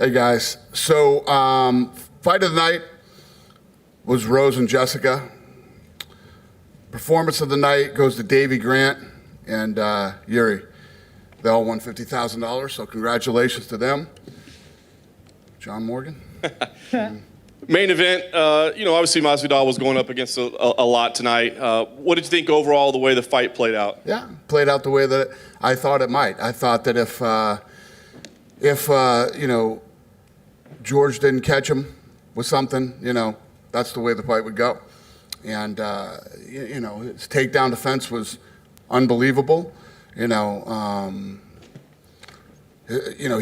Hey guys, so fight of the night was Rose and Jessica. Performance of the night goes to Davey Grant and Yuri. They all won $50,000, so congratulations to them. John Morgan. Main event, obviously Masvidal was going up against a lot tonight. What did you think overall the way the fight played out? Yeah, played out the way that I thought it might. I thought that if George didn't catch him with something, that's the way the fight would go. And, his takedown defense was unbelievable. He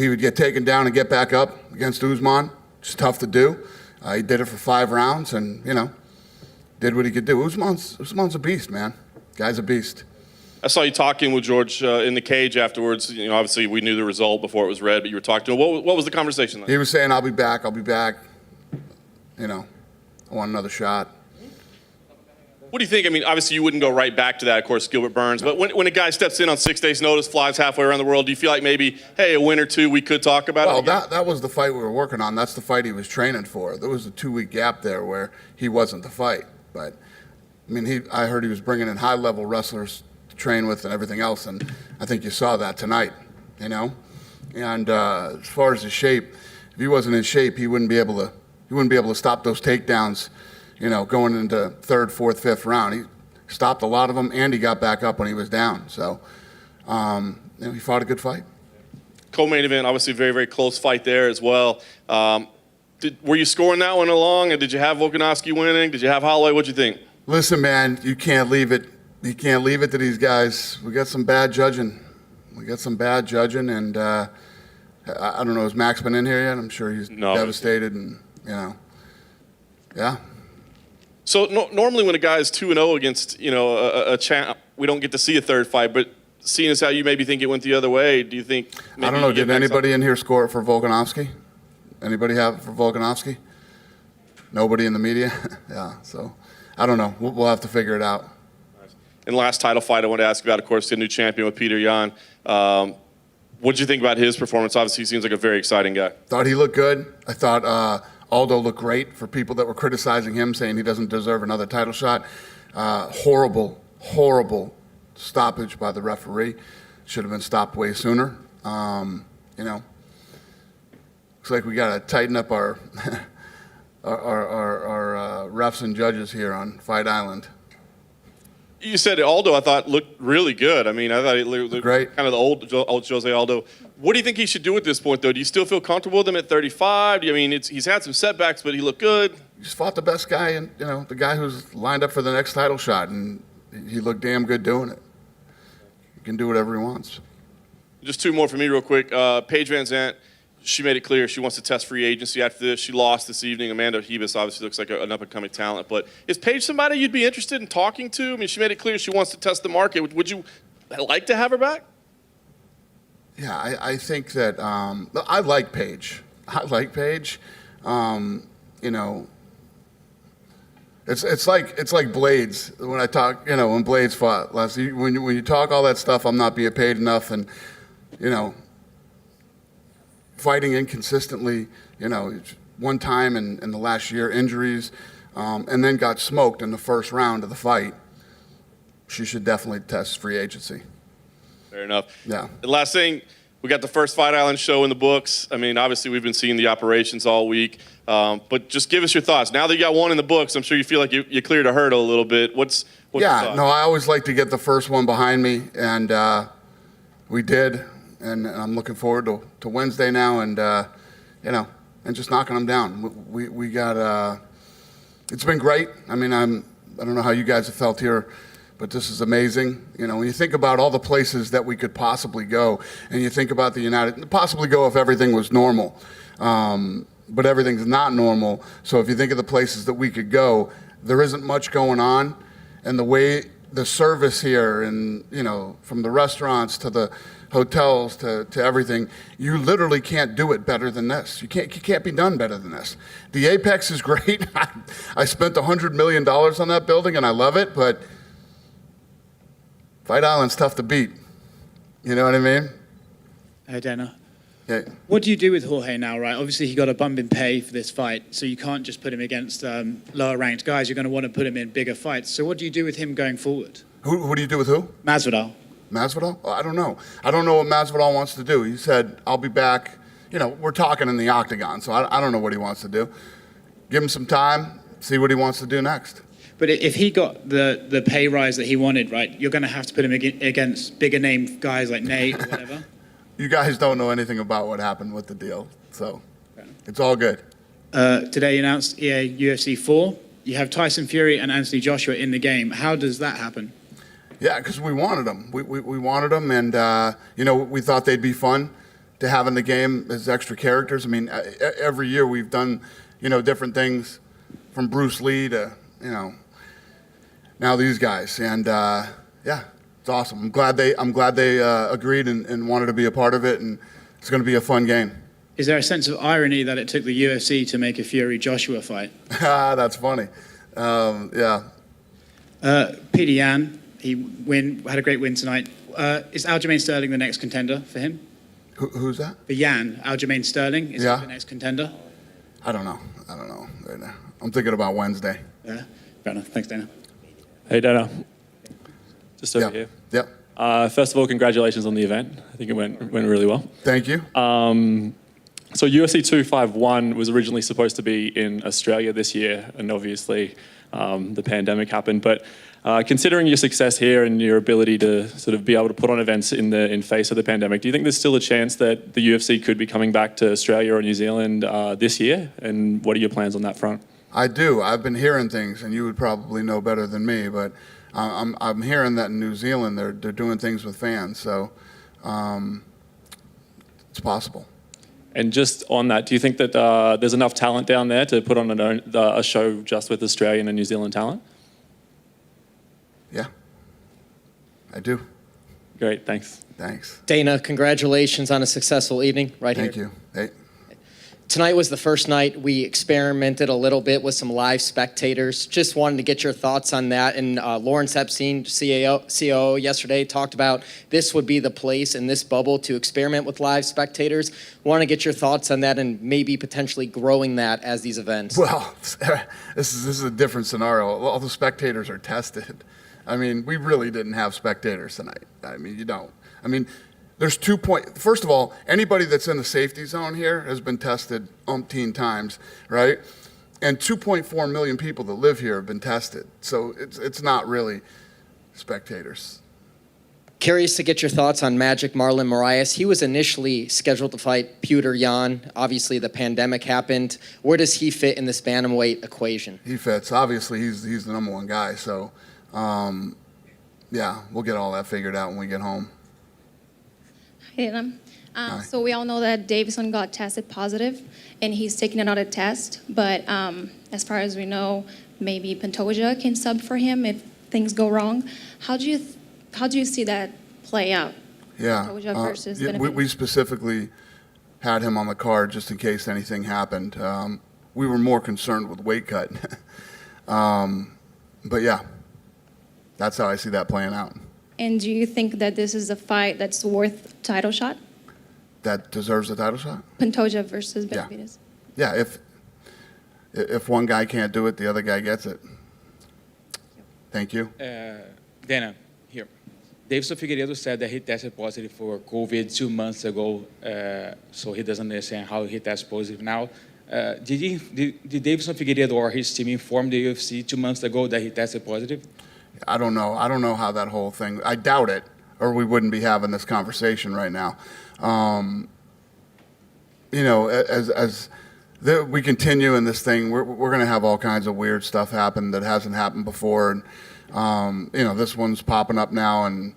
would get taken down and get back up against Usman. It's tough to do. He did it for 5 rounds and, did what he could do. Usman's a beast, man. Guy's a beast. I saw you talking with George in the cage afterwards. Obviously we knew the result before it was read, but you were talking to him. What was the conversation like? He was saying, I'll be back. I want another shot. What do you think? I mean, obviously you wouldn't go right back to that, of course, Gilbert Burns. But when a guy steps in on 6 days' notice, flies halfway around the world, do you feel like maybe, hey, a win or two, we could talk about it? Well, that was the fight we were working on. That's the fight he was training for. There was a 2-week gap there where he wasn't the fight. But, I heard he was bringing in high-level wrestlers to train with and everything else, and I think you saw that tonight, And as far as his shape, if he wasn't in shape, he wouldn't be able to stop those takedowns, going into 3rd, 4th, 5th round. He stopped a lot of them, and he got back up when he was down. So, he fought a good fight. Co-main event, obviously very, very close fight there as well. Were you scoring that one along, and did you have Volkanovski winning? Did you have Holloway? What'd you think? Listen, man, you can't leave it. You can't leave it to these guys. We got some bad judging. And I don't know, has Max been in here yet? I'm sure he's devastated, and yeah. So normally when a guy is 2-0 against a champ, we don't get to see a third fight. But seeing as how you maybe think it went the other way, do you think? I don't know. Did anybody in here score it for Volkanovski? Anybody have it for Volkanovski? Nobody in the media. Yeah. So I don't know. We'll have to figure it out. And last title fight I want to ask about, of course, the new champion with Peter Yan. What did you think about his performance? Obviously, he seems like a very exciting guy. Thought he looked good. I thought Aldo looked great for people that were criticizing him, saying he doesn't deserve another title shot. Horrible stoppage by the referee. Should have been stopped way sooner. Looks like we got to tighten up our our refs and judges here on Fight Island. You said Aldo, I thought, looked really good. I thought he looked great. Kind of the old Jose Aldo. What do you think he should do at this point, though? Do you still feel comfortable with him at 35? He's had some setbacks, but he looked good. He just fought the best guy, and the guy who's lined up for the next title shot, and he looked damn good doing it. He can do whatever he wants. Just 2 more for me real quick. Paige Van Zandt, she made it clear she wants to test free agency after this. She lost this evening. Amanda Hebus obviously looks like an up-and-coming talent. But is Paige somebody you'd be interested in talking to? She made it clear she wants to test the market. Would you like to have her back? Yeah, I think that I like Paige. It's like Blades. When I talk, when Blades fought last, when you talk all that stuff, I'm not being paid enough, and fighting inconsistently, one time in the last year, injuries, and then got smoked in the first round of the fight. She should definitely test free agency. Fair enough. Yeah. The last thing, we got the first Fight Island show in the books. Obviously we've been seeing the operations all week, but just give us your thoughts. Now that you got one in the books, I'm sure you feel like you cleared a hurdle a little bit. What's your thoughts? No, I always like to get the first one behind me, and we did. And I'm looking forward to Wednesday now, and and just knocking them down. We got it's been great. I don't know how you guys have felt here, but this is amazing. When you think about all the places that we could possibly go, and you think about possibly go if everything was normal, but everything's not normal. So if you think of the places that we could go, there isn't much going on, and the way the service here, and from the restaurants to the hotels to everything, you literally can't do it better than this. You can't be done better than this. The Apex is great. I spent $100 million on that building, and I love it, but Fight Island's tough to beat. You know what I mean? Hey, Dana. Yeah. What do you do with Jorge now, right? Obviously, he got a bump in pay for this fight, so you can't just put him against lower-ranked guys. You're going to want to put him in bigger fights. So what do you do with him going forward? Who do you do with who? Masvidal. Masvidal? Oh, I don't know. I don't know what Masvidal wants to do. He said, I'll be back. You know, we're talking in the octagon, so I don't know what he wants to do. Give him some time, see what he wants to do next. But if he got the pay rise that he wanted, right, you're going to have to put him against bigger name guys like Nate or whatever. You guys don't know anything about what happened with the deal, so it's all good. Today you announced UFC 4. You have Tyson Fury and Anthony Joshua in the game. How does that happen? Yeah, because we wanted them. We wanted them, and you know, we thought they'd be fun to have in the game as extra characters. I mean, every year we've done, you know, different things, from Bruce Lee to, you know, now these guys, and yeah, it's awesome. I'm glad they agreed and wanted to be a part of it, and it's going to be a fun game. Is there a sense of irony that it took the UFC to make a Fury-Joshua fight? That's funny. Yeah. Peter Yan, he had a great win tonight. Is Aljamain Sterling the next contender for him? Who's that? For Yan, Aljamain Sterling is he the next contender? I don't know right now. I'm thinking about Wednesday. Yeah, fair enough. Thanks, Dana. Hey, Dana. Just over here. Yep. First of all, congratulations on the event. I think it went really well. Thank you. So UFC251 was originally supposed to be in Australia this year, and obviously the pandemic happened. But considering your success here and your ability to sort of be able to put on events in face of the pandemic, do you think there's still a chance that the UFC could be coming back to Australia or New Zealand this year? And what are your plans on that front? I do. I've been hearing things, and you would probably know better than me, but I'm hearing that in New Zealand they're doing things with fans, so it's possible. And just on that, do you think that there's enough talent down there to put on a show just with Australian and New Zealand talent? Yeah, I do. Great, thanks. Thanks. Dana, congratulations on a successful evening right here. Thank you. Hey. Tonight was the first night we experimented a little bit with some live spectators. Just wanted to get your thoughts on that. And Lawrence Epstein, COO yesterday, talked about this would be the place in this bubble to experiment with live spectators. Want to get your thoughts on that and maybe potentially growing that as these events. Well, this is a different scenario. All the spectators are tested. I mean, we really didn't have spectators tonight. I mean, you don't. I mean, there's first of all, anybody that's in the safety zone here has been tested umpteen times, right? And 2.4 million people that live here have been tested. So it's not really spectators. Curious to get your thoughts on Magic Marlon Moraes. He was initially scheduled to fight Petr Yan. Obviously, the pandemic happened. Where does he fit in this bantamweight equation? He fits. Obviously, he's the number one guy. So, yeah, we'll get all that figured out when we get home. So we all know that Davison got tested positive, and he's taking another test. But as far as we know, maybe Pantoja can sub for him if things go wrong. How do you see that play out? Yeah, Pantoja versus we specifically had him on the card just in case anything happened. We were more concerned with weight cut, but yeah, that's how I see that playing out. And do you think that this is a fight that's worth title shot? That deserves a title shot? Pantoja versus Benavidez. Yeah, if one guy can't do it, the other guy gets it. Thank you. Dana, here. Davidson Figueiredo said that he tested positive for COVID 2 months ago, so he doesn't understand how he tests positive now. Did Davidson Figueiredo or his team inform the UFC 2 months ago that he tested positive? I don't know. I don't know how that whole thing. I doubt it, or we wouldn't be having this conversation right now. You know, as we continue in this thing, we're going to have all kinds of weird stuff happen that hasn't happened before, and you know, this one's popping up now. And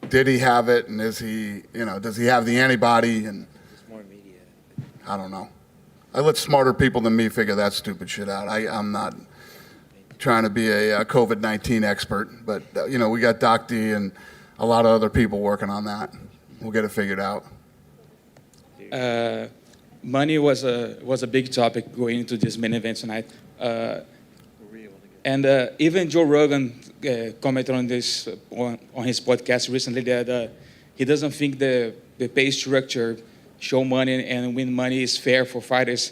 did he have it? And is he? You know, does he have the antibody? And I don't know. I let smarter people than me figure that stupid shit out. I'm not trying to be a COVID-19 expert, but you know, we got Doc D and a lot of other people working on that. We'll get it figured out. Money was a big topic going into this main event tonight, and even Joe Rogan commented on this on his podcast recently that he doesn't think the pay structure show money and win money is fair for fighters.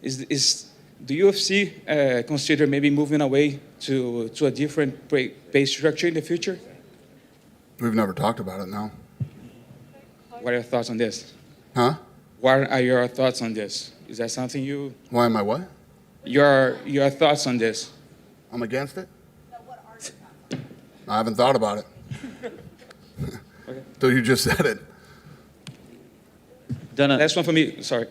Is the UFC consider maybe moving away to a different pay structure in the future? We've never talked about it, no. What are your thoughts on this? Huh? What are your thoughts on this? Is that something Why am I what? your thoughts on this? I'm against it? I haven't thought about it. Till you just said it. Dana, Last one for me. Sorry.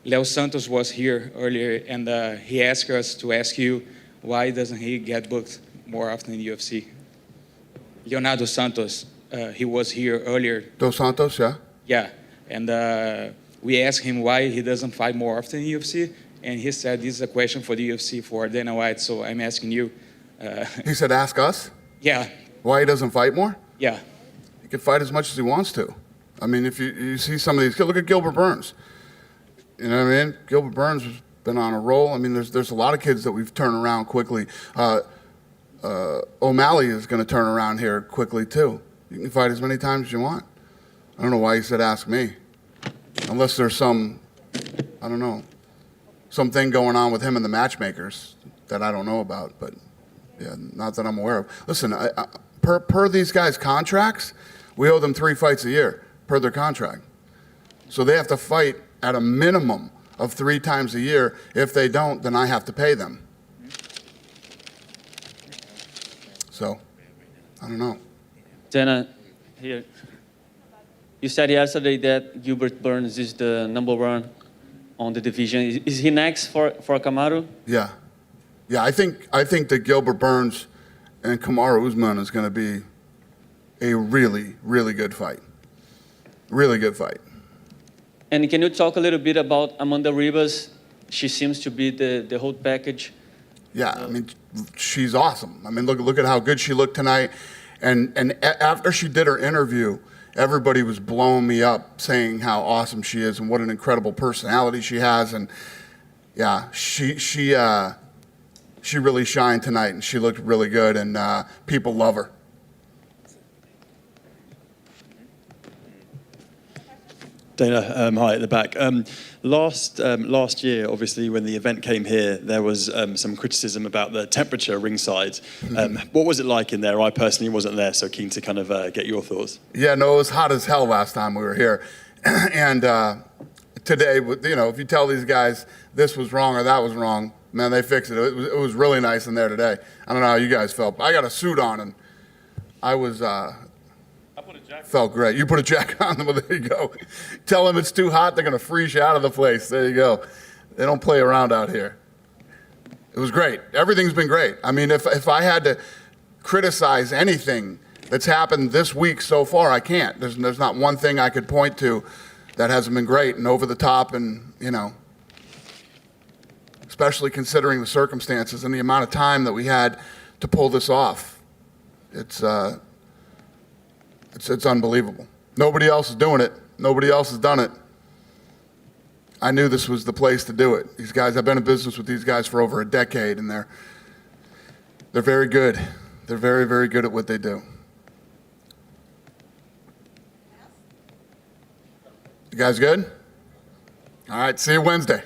Leo Santos was here earlier, and he asked us to ask you why doesn't he get booked more often in the UFC? Leonardo Santos, he was here earlier. Dos Santos, yeah? Yeah, and we asked him why he doesn't fight more often in the UFC, and he said this is a question for the UFC for Dana White. So I'm asking you. He said, ask us Yeah, why he doesn't fight more? yeah. He can fight as much as he wants to. I mean, if you see some of these, look at Gilbert Burns. You know what I mean? Gilbert Burns has been on a roll. I mean, there's a lot of kids that we've turned around quickly. O'Malley is going to turn around here quickly, too. You can fight as many times as you want. I don't know why he said ask me. Unless there's some, I don't know, something going on with him and the matchmakers that I don't know about. But, yeah, not that I'm aware of. Listen, per these guys' contracts, we owe them 3 fights a year per their contract. So they have to fight at a minimum of 3 times a year. If they don't, then I have to pay them. So, I don't know. Dana, here. You said yesterday that Gilbert Burns is the #1 on the division. Is he next for Kamaru? Yeah. Yeah, I think that Gilbert Burns and Kamaru Usman is going to be a really, really good fight. Really good fight. And can you talk a little bit about Amanda Ribas? She seems to be the whole package. Yeah, I mean, she's awesome. I mean, look at how good she looked tonight. And after she did her interview, everybody was blowing me up, saying how awesome she is and what an incredible personality she has. And yeah, she really shined tonight, and she looked really good, and people love her. Dana, hi at the back. Last year, obviously, when the event came here, there was some criticism about the temperature ringside. What was it like in there? I personally wasn't there, so keen to kind of get your thoughts. Yeah, no, it was hot as hell last time we were here. And today, you know, if you tell these guys this was wrong or that was wrong, man, they fix it. It was really nice in there today. I don't know how you guys felt. I got a suit on, and I was... Felt great. You put a jacket on them, well, there you go. Tell them it's too hot, they're going to freeze you out of the place. There you go. They don't play around out here. It was great. Everything's been great. I mean, if I had to criticize anything that's happened this week so far, I can't. There's not one thing I could point to that hasn't been great and over the top, and, you know, especially considering the circumstances and the amount of time that we had to pull this off. It's unbelievable. Nobody else is doing it. Nobody else has done it. I knew this was the place to do it. These guys, I've been in business with these guys for over a decade, and they're very good. They're very, very good at what they do. You guys good? All right, see you Wednesday.